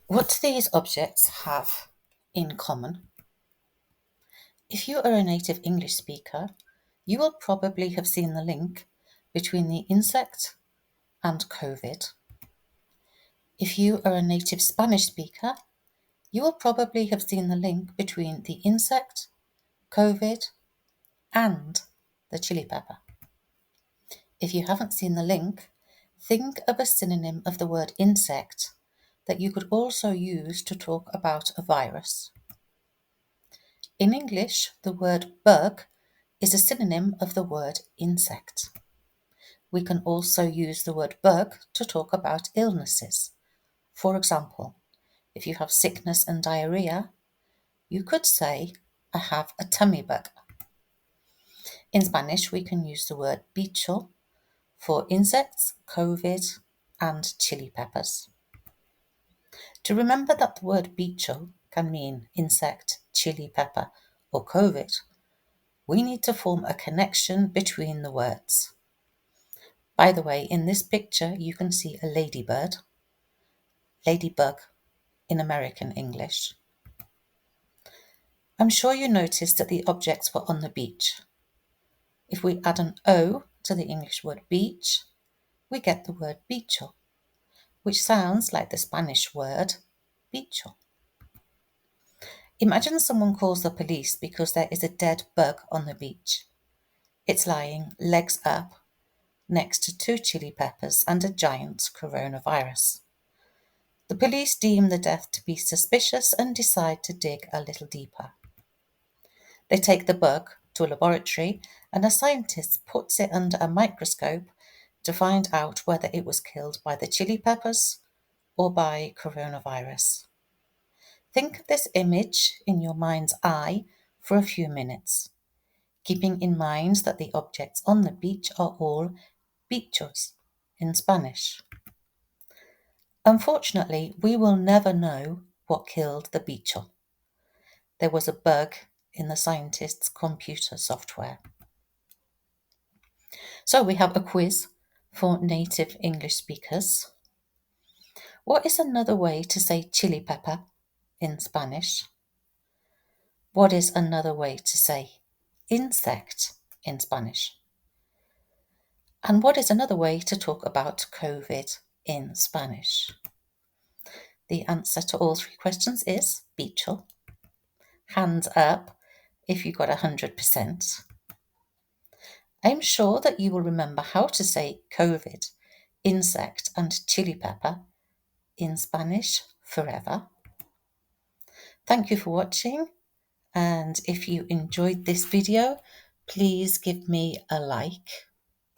What do these objects have in common? If you are a native English speaker, you will probably have seen the link between the insect and COVID. If you are a native Spanish speaker, you will probably have seen the link between the insect, COVID, and the chili pepper. If you haven't seen the link, think of a synonym of the word insect that you could also use to talk about a virus. In English, the word bug is a synonym of the word insect. We can also use the word bug to talk about illnesses. For example, if you have sickness and diarrhea, you could say, I have a tummy bug. In Spanish, we can use the word bicho for insects, COVID, and chili peppers. To remember that the word bicho can mean insect, chili pepper, or COVID, we need to form a connection between the words. By the way, in this picture, you can see a ladybug in American English. I'm sure you noticed that the objects were on the beach. If we add an O to the English word beach, we get the word bicho, which sounds like the Spanish word bicho. Imagine someone calls the police because there is a dead bug on the beach. It's lying legs up next to 2 chili peppers and a giant coronavirus. The police deem the death to be suspicious and decide to dig a little deeper. They take the bug to a laboratory and a scientist puts it under a microscope to find out whether it was killed by the chili peppers or by coronavirus. Think of this image in your mind's eye for a few minutes, keeping in mind that the objects on the beach are all bichos in Spanish. Unfortunately, we will never know what killed the bicho. There was a bug in the scientist's computer software. So we have a quiz for native English speakers. What is another way to say chili pepper in Spanish? What is another way to say insect in Spanish? And what is another way to talk about COVID in Spanish? The answer to all 3 questions is bicho. Hands up if you got 100%. I'm sure that you will remember how to say COVID, insect, and chili pepper in Spanish forever. Thank you for watching, and if you enjoyed this video, please give me a like.